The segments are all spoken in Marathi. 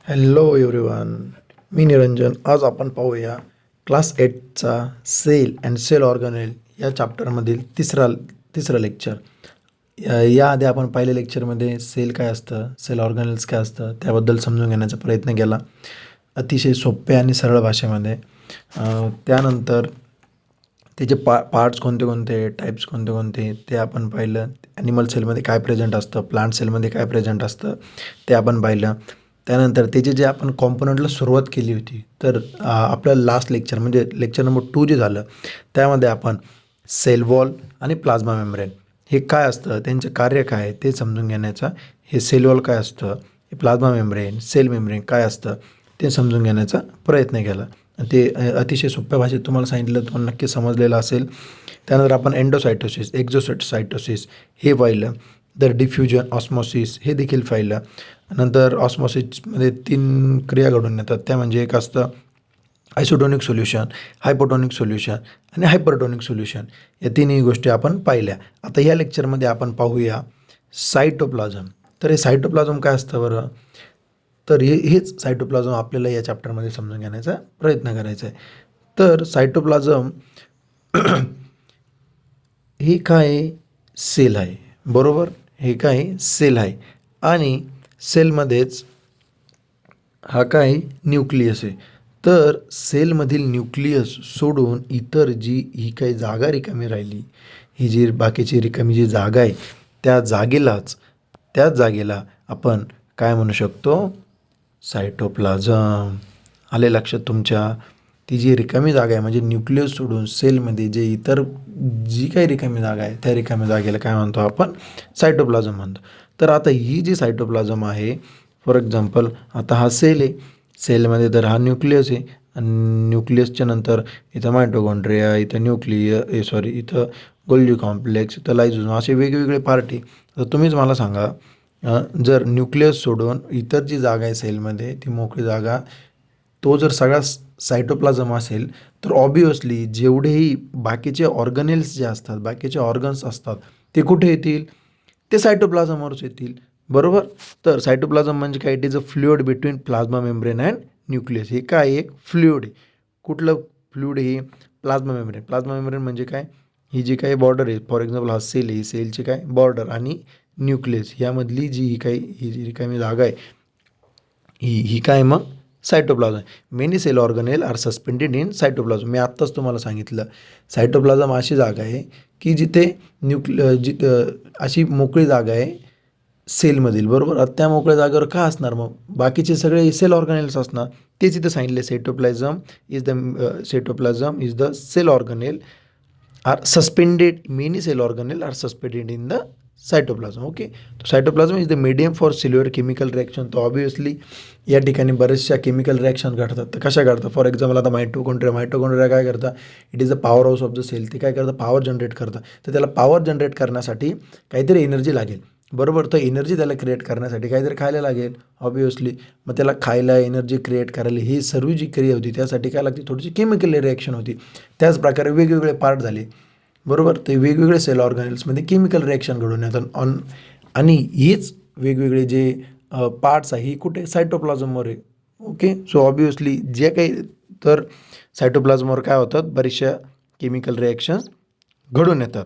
हॅलो एव्हरीवन, मी निरंजन. आज आपण पाहूया क्लास 8चा सेल अँड सेल ऑर्गनेल या चॅप्टरमधील तिसरं लेक्चर. याआधी आपण पहिल्या लेक्चरमध्ये सेल काय असतं, सेल ऑर्गनेल्स काय असतं त्याबद्दल समजून घेण्याचा प्रयत्न केला अतिशय सोप्या आणि सरळ भाषेमध्ये. त्यानंतर त्याचे पार्ट्स कोणते कोणते, टाईप्स कोणते कोणते ते आपण पाहिलं. ॲनिमल सेलमध्ये काय प्रेझेंट असतं, प्लांट सेलमध्ये काय प्रेझेंट असतं ते आपण पाहिलं. त्यानंतर त्याचे जे आपण कॉम्पोनंटला सुरुवात केली होती, तर आपलं लास्ट लेक्चर म्हणजे लेक्चर नंबर 2 जे झालं त्यामध्ये आपण सेल वॉल आणि प्लाझ्मा मेम्ब्रेन हे काय असतं, त्यांचं कार्य काय आहे ते समजून घेण्याचा, हे सेल वॉल काय असतं, हे प्लाझ्मा मेम्ब्रेन, सेल मेम्ब्रेन काय असतं ते समजून घेण्याचा प्रयत्न केला. ते अतिशय सोप्या भाषेत तुम्हाला सांगितलं, तुम्हाला नक्की समजलेलं असेल. त्यानंतर आपण एंडोसायटोसिस, एक्झोसायटोसिस हे पाहिलं. तर डिफ्युजन, ऑस्मॉसिस हे देखील पाहिलं. नंतर ऑस्मॉसिसमध्ये 3 क्रिया घडून येतात, त्या म्हणजे एक असतं आयसोटोनिक सोल्युशन, हायपोटोनिक सोल्युशन आणि हायपरटोनिक सोल्युशन. या तिन्ही गोष्टी आपण पाहिल्या. आता या लेक्चरमध्ये आपण पाहूया सायटोप्लाझम. तर हे सायटोप्लाझम काय असतं बरं, तर हेच सायटोप्लाझम आपल्याला या चॅप्टरमध्ये समजून घेण्याचा प्रयत्न करायचा आहे. तर सायटोप्लाझम हे काय सेल आहे, बरोबर. हे काय सेल आहे आणि सेलमध्येच हा काय न्यूक्लियस आहे. तर सेलमधील न्यूक्लियस सोडून इतर ही काही जागा रिकामी राहिली, ही जी बाकीची रिकामी जी जागा आहे त्याच जागेला आपण काय म्हणू शकतो, सायटोप्लाझम. आले लक्षात तुमच्या? ती जी रिकामी जागा आहे म्हणजे न्यूक्लियस सोडून सेलमध्ये जी काही रिकामी जागा आहे त्या रिकाम्या जागेला काय म्हणतो आपण, सायटोप्लाझम म्हणतो. तर आता ही जी सायटोप्लाझम आहे, फॉर एक्झाम्पल आता हा सेल आहे, सेलमध्ये तर हा न्यूक्लियस आहे आणि न्यूक्लियसच्या नंतर इथं मायटोकॉन्ड्रिया, इथं इथं गोल्गी कॉम्प्लेक्स, इथं लायझोसोम, असे वेगवेगळे पार्ट आहे. तर तुम्हीच मला सांगा, जर न्यूक्लियस सोडून इतर जी जागा आहे सेलमध्ये ती मोकळी जागा, तो जर सगळा सायटोप्लाझम असेल, तर ऑब्वियसली जेवढेही बाकीचे ऑर्गनेल्स जे असतात, बाकीचे ऑर्गन्स असतात ते कुठे येतील, ते सायटोप्लाझमवरच येतील, बरोबर. तर सायटोप्लाझम म्हणजे काय, it is a fluid between plasma membrane and nucleus. हे काय, एक फ्लुइड आहे. कुठलं फ्लुइड आहे? Plasma membrane. प्लाझ्मा मेम्ब्रेन म्हणजे काय, ही जी काही बॉर्डर आहे, फॉर एक्झाम्पल हा सेल आहे, सेलची काय बॉर्डर आणि न्यूक्लियस यामधली ही जी रिकामी जागा आहे, ही काय मग cytoplasm. Many cell organelle are suspended in cytoplasm. मी आत्ताच तुम्हाला सांगितलं, सायटोप्लाझम अशी जागा आहे की जिथे अशी मोकळी जागा आहे सेलमधील, बरोबर. आता त्या मोकळ्या जागेवर का असणार, मग बाकीचे सगळे सेल ऑर्गनेल्स असणार. तेच इथं सांगितले, cytoplasm is the cell organelle are suspended, many cell organelle are suspended in the cytoplasm. Okay. Cytoplasm is the medium for cellular chemical reaction. तर ऑब्वियसली या ठिकाणी बऱ्याचशा केमिकल रिॲक्शन घडतात. तर कशा घडतात, फॉर एक्झाम्पल आता मायटोकॉन्ड्रिया काय करतात, it is the powerhouse of the cell. ते काय करतं, पॉवर जनरेट करतं. तर त्याला पॉवर जनरेट करण्यासाठी काहीतरी एनर्जी लागेल, बरोबर. तर एनर्जी त्याला क्रिएट करण्यासाठी काहीतरी खायला लागेल ऑब्वियसली. मग त्याला खायला, एनर्जी क्रिएट करायला, ही सर्व जी क्रिया होती त्यासाठी काय लागते, थोडीशी केमिकल रिॲक्शन होती. त्याच प्रकारे वेगवेगळे पार्ट झाले, बरोबर. ते वेगवेगळे सेल ऑर्गनेल्समध्ये केमिकल रिॲक्शन घडून येतात आणि हीच वेगवेगळे जे पार्ट्स आहे ही कुठे, सायटोप्लाझमवर आहे. ओके. सो ऑब्वियसली जे काही, तर सायटोप्लाझमवर काय होतात, बऱ्याचशा केमिकल रिॲक्शन्स घडून येतात.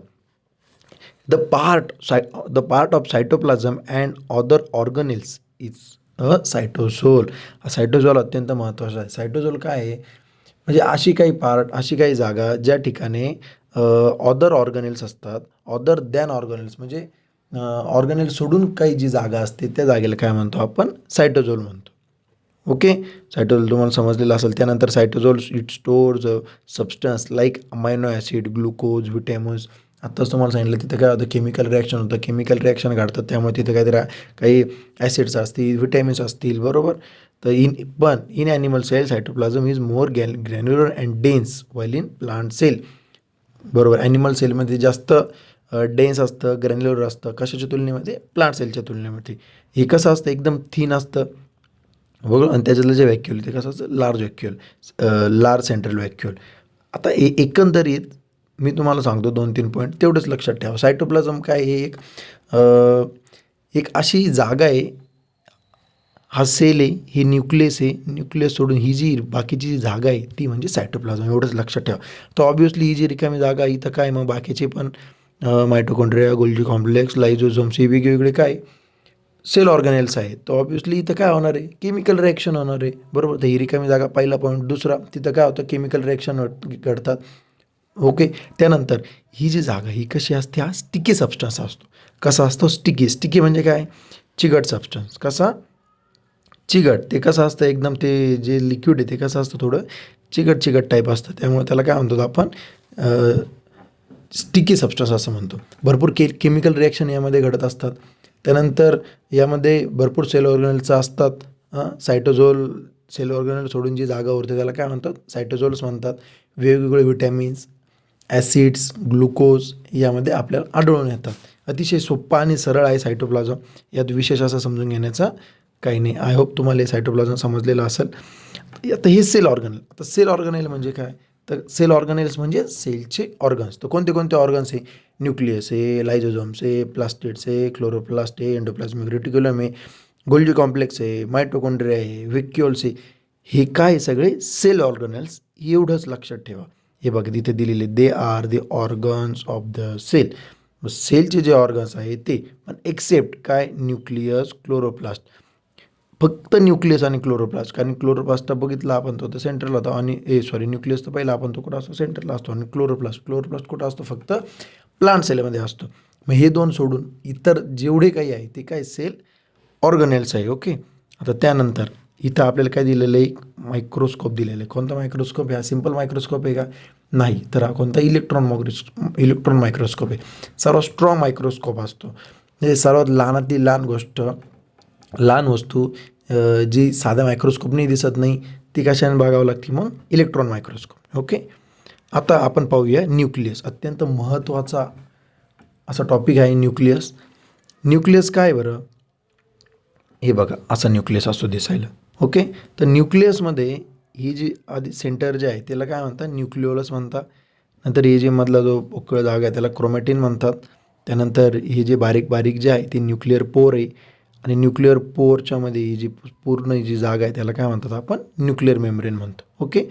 The part of cytoplasm and other organelles is a cytosol. हा सायटोसोल अत्यंत महत्त्वाचा आहे. सायटोसोल काय आहे, म्हणजे अशी काही जागा ज्या ठिकाणी ऑदर ऑर्गनेल्स असतात, ऑदर दॅन ऑर्गनेल्स म्हणजे ऑर्गनेल सोडून काही जी जागा असते त्या जागेला काय म्हणतो आपण, सायटोसोल म्हणतो. ओके. सायटोसोल तुम्हाला समजलेलं असेल. त्यानंतर cytosol it stores substance like amino acid, glucose, vitamins. आत्ताच तुम्हाला सांगितलं तिथं काय होतं, केमिकल रिॲक्शन होतं, केमिकल रिॲक्शन घडतात, त्यामुळे तिथं काही ॲसिड्स असतील, विटॅमिन्स असतील, बरोबर. तर in animal cell cytoplasm is more granular and dense while in plant cell, बरोबर. ॲनिमल सेलमध्ये जास्त डेन्स असतं, ग्रॅन्युलर असतं, कशाच्या तुलनेमध्ये, प्लांट सेलच्या तुलनेमध्ये. हे कसं असतं, एकदम थिन असतं, बघ. आणि त्याच्यातलं जे व्हॅक्यूल ते कसं असतं, लार्ज सेंट्रल व्हॅक्यूल. आता एकंदरीत मी तुम्हाला सांगतो 2-3 पॉईंट तेवढंच लक्षात ठेवा. सायटोप्लाझम काय, हे एक अशी जागा आहे, हा सेल आहे, ही न्यूक्लियस आहे, न्यूक्लियस सोडून ही जी बाकीची जी जागा आहे ती म्हणजे सायटोप्लाझम, एवढंच लक्षात ठेवा. तर ऑब्व्हियसली ही जी रिकामी जागा इथं काय, मग बाकीचे पण मायटोकॉन्ड्रिया, गोल्जी कॉम्प्लेक्स, लायझोझोम्स हे वेगवेगळे काय सेल ऑर्गॅनेल्स आहेत. तर ऑब्व्हियसली इथं काय होणार आहे, केमिकल रिॲक्शन होणार आहे, बरोबर. तर ही रिकामी जागा पहिला पॉईंट. दुसरा, तिथं काय होतं, केमिकल रिॲक्शन घडतात. ओके. त्यानंतर ही जी जागा ही कशी असते, हा स्टिकी सबस्टन्स असतो. कसा असतो, स्टिकी. स्टिकी म्हणजे काय, चिकट सबस्टन्स. कसा, चिकट. ते कसं असतं एकदम, ते जे लिक्विड आहे ते कसं असतं, थोडं चिकट चिकट टाईप असतं. त्यामुळे त्याला काय म्हणतो आपण, स्टिकी सबस्टन्स असं म्हणतो. भरपूर केमिकल रिॲक्शन यामध्ये घडत असतात. त्यानंतर यामध्ये भरपूर सेल ऑर्गॅनेल्स असतात. सायटोझोल, सेल ऑर्गॅनेल सोडून जी जागा उरते त्याला काय म्हणतात, सायटोझोल्स म्हणतात. वेगवेगळे विटॅमिन्स, ॲसिड्स, ग्लुकोज यामध्ये आपल्याला आढळून येतात. अतिशय सोप्पा आणि सरळ आहे सायटोप्लाझम. यात विशेष असं समजून घेण्याचा काही नाही. आय होप तुम्हाला हे सायटोप्लाझम समजलेलं असेल. आता हे सेल ऑर्गनेल. आता सेल ऑर्गनेल म्हणजे काय, तर सेल ऑर्गनेल्स म्हणजे सेलचे ऑर्गन्स. तर कोणते कोणते ऑर्गन्स आहे, न्यूक्लियस आहे, लायझोझोम्स आहे, प्लास्टिड्स आहे, क्लोरोप्लास्ट आहे, एंडोप्लाझमिक रेटिक्युलम आहे, गोल्जी कॉम्प्लेक्स आहे, मायटोकॉन्ड्रिया आहे, व्हिक्युअल्स आहे. हे काय सगळे सेल ऑर्गनेल्स, एवढंच लक्षात ठेवा. हे बघा तिथे दिलेले, they are the organs of the cell. सेलचे जे ऑर्गन्स आहे ते, पण एक्सेप्ट काय, न्यूक्लियस, क्लोरोप्लास्ट. फक्त न्यूक्लियस आणि क्लोरोप्लास्ट. कारण क्लोरोप्लास्ट तर बघितला आपण, तो तर सेंटरला होता. आणि न्यूक्लियस तर पहिला आपण तो कुठं असतो, सेंटरला असतो. आणि क्लोरोप्लास्ट कुठं असतो, फक्त प्लांट सेलमध्ये असतो. मग हे दोन सोडून इतर जेवढे काही आहे ते काय, सेल ऑर्गनेल्स आहे. ओके. आता त्यानंतर इथं आपल्याला काय दिलेलं आहे, एक मायक्रोस्कोप दिलेलं आहे. कोणता मायक्रोस्कोप आहे, हा सिम्पल मायक्रोस्कोप आहे का, नाही. तर हा कोणता, इलेक्ट्रॉन मायक्रोस्कोप आहे. सर्वात स्ट्रॉंग मायक्रोस्कोप असतो. म्हणजे सर्वात लहानातली लहान गोष्ट, लहान वस्तू जी साध्या मायक्रोस्कोपने दिसत नाही, ती कशाने बघावं लागते, मग इलेक्ट्रॉन मायक्रोस्कोप. ओके. आता आपण पाहूया न्यूक्लियस. अत्यंत महत्त्वाचा असा टॉपिक आहे न्यूक्लियस. न्यूक्लियस काय बरं, हे बघा असा न्यूक्लियस असतो दिसायला. ओके. तर न्यूक्लियसमध्ये ही जी आधी सेंटर जे आहे त्याला काय म्हणतात, न्यूक्लिओलस म्हणतात. नंतर हे जे मधला जो पोकळ जागा आहे त्याला क्रोमॅटिन म्हणतात. त्यानंतर हे जे बारीक बारीक जे आहे ते न्यूक्लिअर पोर आहे. आणि न्यूक्लिअर पोरच्या मध्ये ही जी पूर्ण जी जागा आहे त्याला काय म्हणतात, आपण न्यूक्लिअर मेम्ब्रेन म्हणतो. ओके.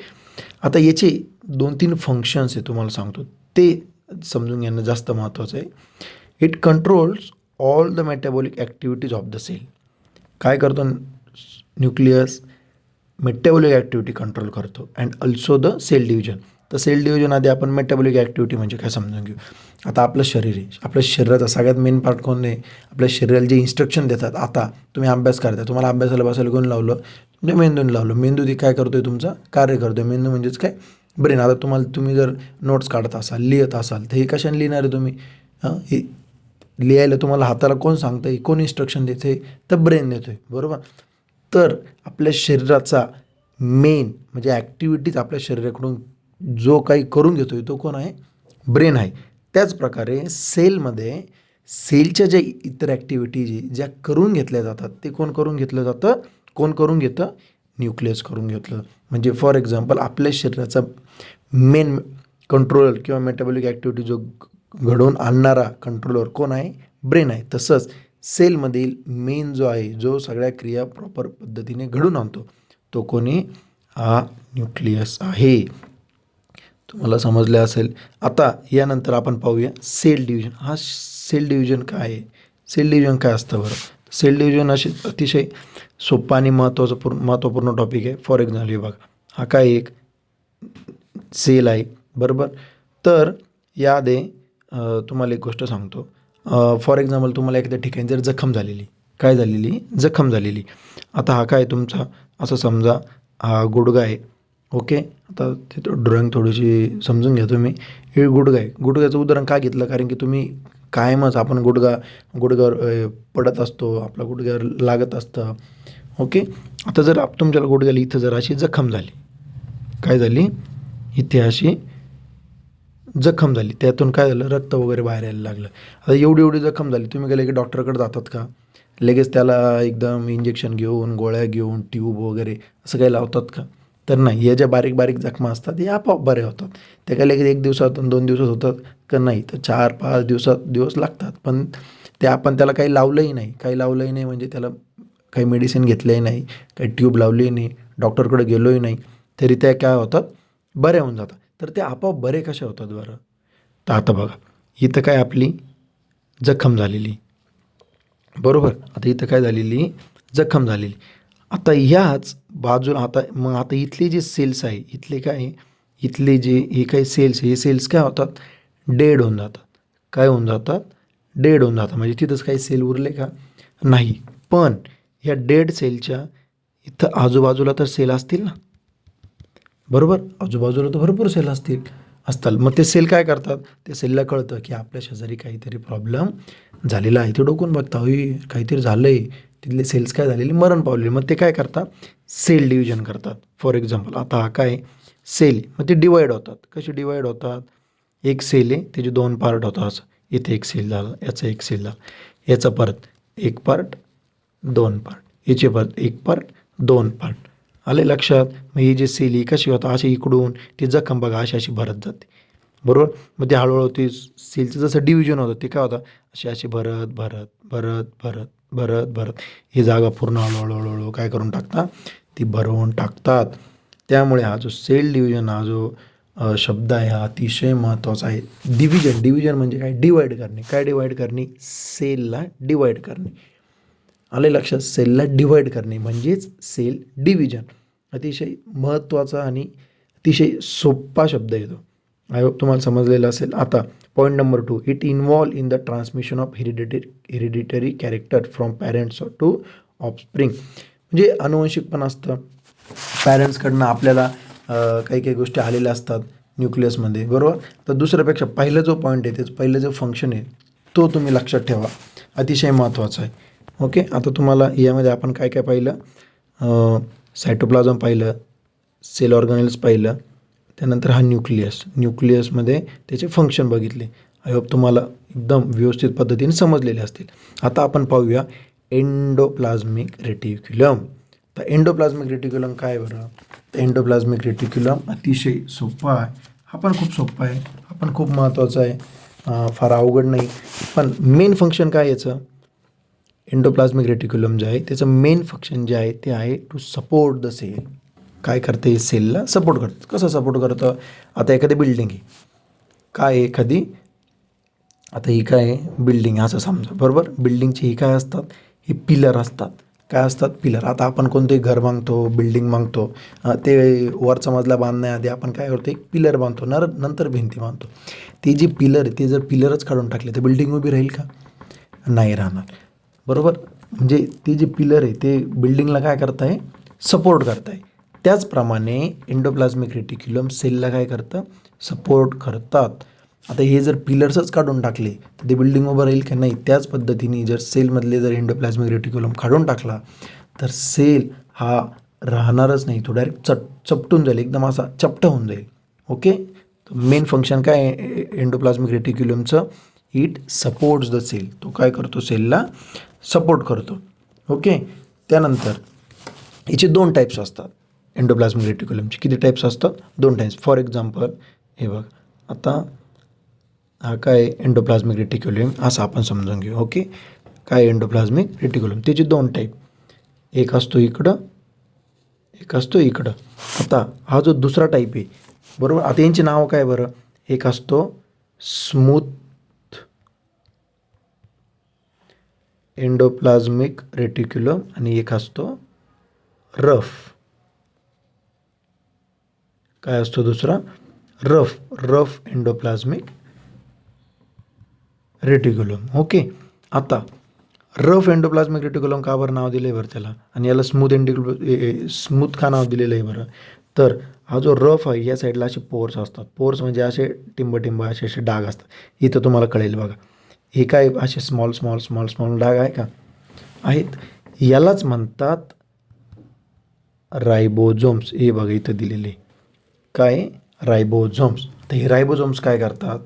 आता याचे 2-3 फंक्शन्स आहे, तुम्हाला सांगतो ते समजून घेणं जास्त महत्त्वाचं आहे. It controls all the metabolic activities of the cell. काय करतो न्यूक्लियस, मेटाबॉलिक ॲक्टिव्हिटी कंट्रोल करतो. And also the cell division. तर सेल डिव्हिजन आधी आपण मेटाबॉलिक ॲक्टिव्हिटी म्हणजे काय समजून घेऊ. आता आपलं शरीर आहे, आपल्या शरीराचा सगळ्यात मेन पार्ट कोण आहे, आपल्या शरीराला जे इन्स्ट्रक्शन देतात. आता तुम्ही अभ्यास करताय, तुम्हाला अभ्यासाला बसायला कोण लावलं, म्हणजे मेंदूने लावलं. मेंदू ते काय करतोय, तुमचा कार्य करतोय. मेंदू म्हणजेच काय, ब्रेन. आता तुम्ही जर नोट्स काढत असाल, लिहित असाल, तर हे कशाने लिहिणार आहे तुम्ही, हे लिहायला तुम्हाला हाताला कोण सांगतं आहे, कोण इन्स्ट्रक्शन देतं आहे, तर ब्रेन देतो आहे, बरोबर. तर आपल्या शरीराचा मेन म्हणजे ॲक्टिव्हिटीज आपल्या शरीराकडून जो काही करून घेतो आहे तो कोण आहे, ब्रेन आहे. त्याचप्रकारे सेलमध्ये सेलच्या ज्या इतर ॲक्टिव्हिटीज ज्या करून घेतल्या जातात ते कोण करून घेतलं जातं, कोण करून घेतं, न्यूक्लियस करून घेतलं. म्हणजे फॉर एक्झाम्पल आपल्या शरीराचा मेन कंट्रोलर किंवा मेटाबॉलिक ॲक्टिव्हिटी जो घडवून आणणारा कंट्रोलर कोण आहे, ब्रेन आहे. तसंच सेलमधील मेन जो आहे, जो सगळ्या क्रिया प्रॉपर पद्धतीने घडून आणतो, तो कोणी, हा न्यूक्लियस आहे. तुम्हाला समजले असेल. आता यानंतर आपण पाहूया सेल डिव्हिजन. हा सेल डिव्हिजन काय आहे, सेल डिव्हिजन काय असतं बरं. सेल डिव्हिजन असे अतिशय सोपा आणि महत्त्वपूर्ण टॉपिक आहे. फॉर एक्झाम्पल हे बघा, हा काय एक सेल आहे, बरोबर. तर यामध्ये तुम्हाला एक गोष्ट सांगतो. फॉर एक्झाम्पल तुम्हाला एखाद्या ठिकाणी जर जखम झालेली, काय झालेली, जखम झालेली. आता हा काय तुमचा, असं समजा हा गुडघा आहे. ओके. आता तिथं ड्रॉइंग थोडीशी समजून घ्या तुम्ही. हे गुडघा आहे. गुडघ्याचं उदाहरण का घेतलं, कारण की तुम्ही कायमच आपण गुडघ्यावर पडत असतो, आपला गुडघ्यावर लागत असतं. ओके. आता जर तुमच्याला गुडघ्याला इथं जर अशी जखम झाली, काय झाली, इथे अशी जखम झाली, त्यातून काय झालं, रक्त वगैरे बाहेर यायला लागलं. आता एवढी जखम झाली, तुम्ही गेले की डॉक्टरकडे जातात का, लगेच त्याला एकदम इंजेक्शन घेऊन, गोळ्या घेऊन, ट्यूब वगैरे असं काही लावतात का, तर नाही. या ज्या बारीक बारीक जखमा असतात या आपोआप बऱ्या होतात. त्या काय लगेच 1 दिवसात 2 दिवसात होतात का, नाही, तर 4-5 दिवस लागतात. पण आपण त्याला काही लावलंही नाही म्हणजे त्याला काही मेडिसिन घेतलंही नाही, काही ट्यूब लावली नाही, डॉक्टरकडे गेलोही नाही, तरी त्या काय होतात, बऱ्या होऊन जातात. तर ते आपोआप बरे कशा होतात बरं? तर आता बघा, इथं काय आपली जखम झालेली, बरोबर. आता इथं काय झालेली, जखम झालेली. आता ह्याच बाजूला आता इथले जे सेल्स आहे, इथले काय आहे, इथले जे हे काही सेल्स आहे, हे सेल्स काय होतात, डेड होऊन जातात. काय होऊन जातात, डेड होऊन जातात. म्हणजे तिथंच काही सेल उरले का, नाही. पण ह्या डेड सेलच्या इथं आजूबाजूला तर सेल असतील ना, बरोबर. आजूबाजूला तर भरपूर सेल असतात. मग ते सेल काय करतात, ते सेलला कळतं की आपल्या शेजारी काहीतरी प्रॉब्लेम झालेला आहे. ते डोकून बघता, होई काहीतरी झालं आहे, तिथले सेल्स काय झालेले, मरण पावलेले. मग ते काय करतात, सेल डिव्हिजन करतात. फॉर एक्झाम्पल आता हा काय सेल, मग ते डिवाईड होतात. कसे डिवाईड होतात, एक सेल आहे त्याचे दोन पार्ट होतात. असं इथे एक सेल झालं, याचा एक सेल झाला, याचा परत एक पार्ट, दोन पार्ट, याचे परत एक पार्ट, दोन पार्ट. आले लक्षात. मग ही जी सेल ही कशी होतं, अशी इकडून ती जखम बघा अशी भरत जाते, बरोबर. मग ते हळूहळू ते सेलचं जसं डिव्हिजन होतं ते काय होतं, अशी भरत भरत भरत भरत भरत भरत ही जागा पूर्ण हळूहळू हळूहळू काय करून टाकतात, ती भरवून टाकतात. त्यामुळे हा जो सेल डिव्हिजन हा जो शब्द आहे हा अतिशय महत्त्वाचा आहे. डिव्हिजन म्हणजे काय, डिवाईड करणे. काय डिवाईड करणे, सेलला डिवाईड करणे. आले लक्षात. सेलला डिवाईड करणे म्हणजेच सेल डिव्हिजन. अतिशय महत्त्वाचा आणि अतिशय सोपा शब्द येतो. आय होप तुम्हाला समजलेलं असेल. आता point number 2, it involve in the transmission of hereditary character from parents to offspring. म्हणजे अनुवंशिक पण असतं. पॅरेंट्सकडनं आपल्याला काही काही गोष्टी आलेल्या असतात न्यूक्लियसमध्ये, बरोबर. तर दुसऱ्यापेक्षा पहिला जो पॉईंट आहे त्याचं पहिलं जो फंक्शन आहे तो तुम्ही लक्षात ठेवा, अतिशय महत्त्वाचा आहे. ओके. आता तुम्हाला यामध्ये आपण काय काय पाहिलं, सायटोप्लाझम पाहिलं, सेल ऑर्गॅनेल्स पाहिलं, त्यानंतर हा न्यूक्लियसमध्ये त्याचे फंक्शन बघितले. आय होप तुम्हाला एकदम व्यवस्थित पद्धतीने समजलेले असतील. आता आपण पाहूया एंडोप्लाझमिक रेटिक्युलम. तर एंडोप्लाझमिक रेटिक्युलम काय बरं, तर एंडोप्लाझमिक रेटिक्युलम अतिशय सोपा आहे. हा पण खूप सोपा आहे, हा पण खूप महत्त्वाचा आहे, फार अवघड नाही. पण मेन फंक्शन काय याचं, एंडोप्लाझमिक रेटिक्युलम जे आहे त्याचं मेन फंक्शन जे आहे ते आहे टू सपोर्ट द सेल. काय करते, सेलला सपोर्ट करतं. कसं सपोर्ट करतं, आता एखादी बिल्डिंग आहे, काय आहे एखादी, आता ही काय आहे बिल्डिंग असं समजा, बरोबर. बिल्डिंगची ही काय असतात, ही पिलर असतात. काय असतात, पिलर. आता आपण कोणतेही घर बांधतो, बिल्डिंग बांधतो, ते वरचा मजला बांधण्याआधी आपण काय करतो, एक पिलर बांधतो, नंतर भिंती बांधतो. ती जी पिलर ते जर पिलरच काढून टाकले तर बिल्डिंग उभी राहील का, नाही राहणार, बरोबर. म्हणजे ती जी पिलर आहे ते बिल्डिंगला काय करत आहे, सपोर्ट करत आहे. त्याचप्रमाणे एंडोप्लाझमिक रेटिक्युलम सेलला काय करतं, सपोर्ट करतात. आता हे जर पिलर्सच काढून टाकले तर ते बिल्डिंग उभं राहील का, नाही. त्याच पद्धतीने जर सेलमधले जर एंडोप्लाझमिक रेटिक्युलम काढून टाकला तर सेल हा राहणारच नाही, तो डायरेक्ट चपटून जाईल, एकदम असा चपटा होऊन जाईल. ओके. मेन फंक्शन काय आहे एंडोप्लाझमिक रेटिक्युलमचं, इट सपोर्ट्स द सेल. तो काय करतो, सेलला सपोर्ट करतो. ओके. त्यानंतर याचे दोन टाईप्स असतात एंडोप्लाझमिक रेटिक्युलमचे. किती टाईप्स असतात, दोन टाईप्स. फॉर एक्झाम्पल हे बघ, आता हा काय एंडोप्लाझमिक रेटिक्युलम असं आपण समजून घेऊ. ओके. काय एंडोप्लाझमिक रेटिक्युलम, त्याचे दोन टाईप, एक असतो इकडं, एक असतो इकडं. आता हा जो दुसरा टाईप आहे, बरोबर. आता यांची नाव काय बरं, एक असतो स्मूथ एंडोप्लाझमिक रेटिक्युलम आणि एक असतो रफ. काय असतो दुसरा, रफ एंडोप्लाझमिक रेटिक्युलम. ओके. आता रफ एंडोप्लाझमिक रेटिक्युलम का बरं नाव दिलं आहे बरं त्याला, आणि याला स्मूथ का नाव दिलेलं आहे बरं, तर हा जो रफ आहे या साईडला असे पोर्स असतात. पोर्स म्हणजे असे टिंब असे डाग असतात. इथं तुम्हाला कळेल बघा, हे काय असे स्मॉल डाग आहे का, आहेत. यालाच म्हणतात रायबोझोम्स. हे बघा इथं दिलेले काय, रायबोझोम्स. तर हे रायबोझोम्स काय करतात,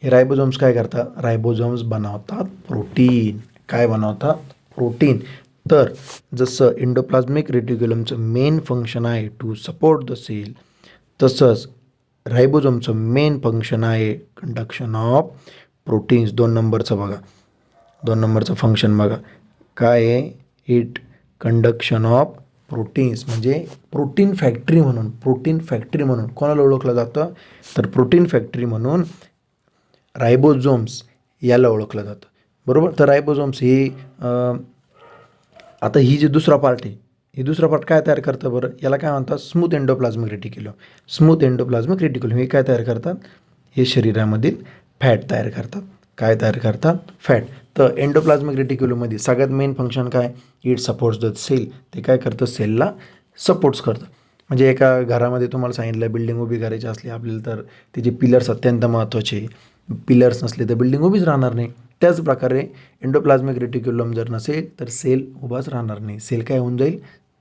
हे रायबोझोम्स काय करतात, रायबोझोम्स बनवतात प्रोटीन. काय बनवतात, प्रोटीन. तर जसं एंडोप्लाझमिक रेटिक्युलमचं मेन फंक्शन आहे टू सपोर्ट द सेल, तसंच रायबोझोमचं मेन फंक्शन आहे कंडक्शन ऑफ प्रोटीन्स. 2 नंबरचं बघा, 2 नंबरचं फंक्शन बघा, काय आहे, इट कंडक्शन ऑफ प्रोटीन्स, म्हणजे प्रोटीन फॅक्टरी म्हणून कोणाला ओळखलं जातं, तर प्रोटीन फॅक्टरी म्हणून रायबोझोम्स याला ओळखलं जातं. बरोबर. तर रायबोझोम्स ही आता ही जी दुसरा पार्ट आहे, ही दुसरा पार्ट काय तयार करतं बरं, याला काय म्हणतात, स्मूथ एंडोप्लाझमिक रेटिक्युलम. हे काय तयार करतात, हे शरीरामधील फॅट तयार करतात. काय तयार करतात, फॅट. तर एंडोप्लाझमिक रेटिक्युलममध्ये सगळ्यात मेन फंक्शन काय, इट सपोर्ट्स द सेल. ते काय करतं, सेलला सपोर्ट्स करतं. म्हणजे एका घरामध्ये तुम्हाला सांगितलं बिल्डिंग उभी करायची असली आपल्याला, तर तिचे पिलर्स अत्यंत महत्त्वाचे. पिलर्स नसले तर बिल्डिंग उभीच राहणार नाही. त्याच प्रकारे एंडोप्लाझमिक रेटिक्युलम जर नसेल तर सेल उभाच राहणार नाही. सेल काय होऊन जाईल,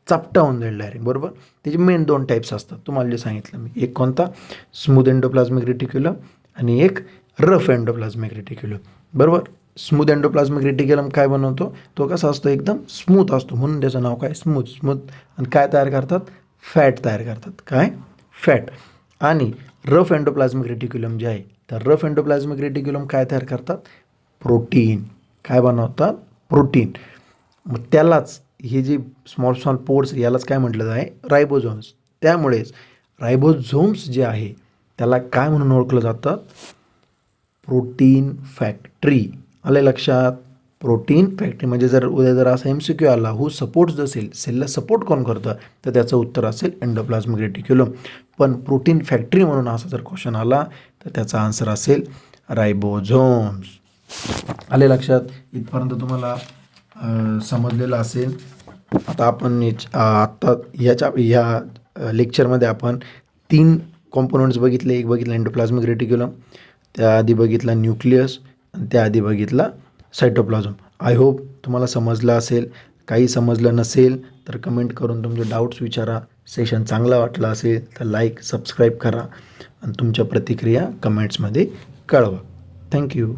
चापटा होऊन जाईल डायरेक्ट. बरोबर. त्याचे मेन 2 टाईप्स असतात तुम्हाला जे सांगितलं मी. एक कोणता, स्मूथ एंडोप्लाझमिक रेटिक्युलम, आणि एक रफ एंडोप्लाझमिक रेटिक्युलम. बरोबर. स्मूथ एंडोप्लाझमिक रेटिक्युलम काय बनवतो, तो कसा असतो, एकदम स्मूथ असतो, म्हणून त्याचं नाव काय, स्मूथ. आणि काय तयार करतात, फॅट तयार करतात. काय, फॅट. आणि रफ एंडोप्लाझमिक रेटिक्युलम जे आहे, तर रफ एंडोप्लाझमिक रेटिक्युलम काय तयार करतात, प्रोटीन. काय बनवतात, प्रोटीन. मग त्यालाच हे जे स्मॉल पोर्स यालाच काय म्हटलं आहे, रायबोझोम्स. त्यामुळेच रायबोझोम्स जे आहे त्याला काय म्हणून ओळखलं जातं, प्रोटीन फॅक्टरी. आलं लक्षात, प्रोटीन फॅक्टरी. म्हणजे जर उद्या जर असा MCQ आला, हू सपोर्ट्स द सेल, सेलला सपोर्ट कोण करतं, तर त्याचं उत्तर असेल एंडोप्लाझमिक रेटिक्युलम. पण प्रोटीन फॅक्टरी म्हणून असा जर क्वेश्चन आला तर त्याचा आन्सर असेल रायबोझोम्स. आले लक्षात, इथपर्यंत तुम्हाला समजलेलं असेल. आता आपण आत्ता ह्या लेक्चरमध्ये आपण 3 कॉम्पोनंट्स बघितले. एक बघितलं एंडोप्लाझमिक रेटिक्युलम, त्याआधी बघितला न्यूक्लियस, आणि त्याआधी बघितला सायटोप्लाझम. आय होप तुम्हाला समजलं असेल. काही समजलं नसेल तर कमेंट करून तुमचे डाऊट्स विचारा. सेशन चांगला वाटला असेल तर लाईक, सबस्क्राईब करा, आणि तुमच्या प्रतिक्रिया कमेंट्समध्ये कळवा. थँक्यू.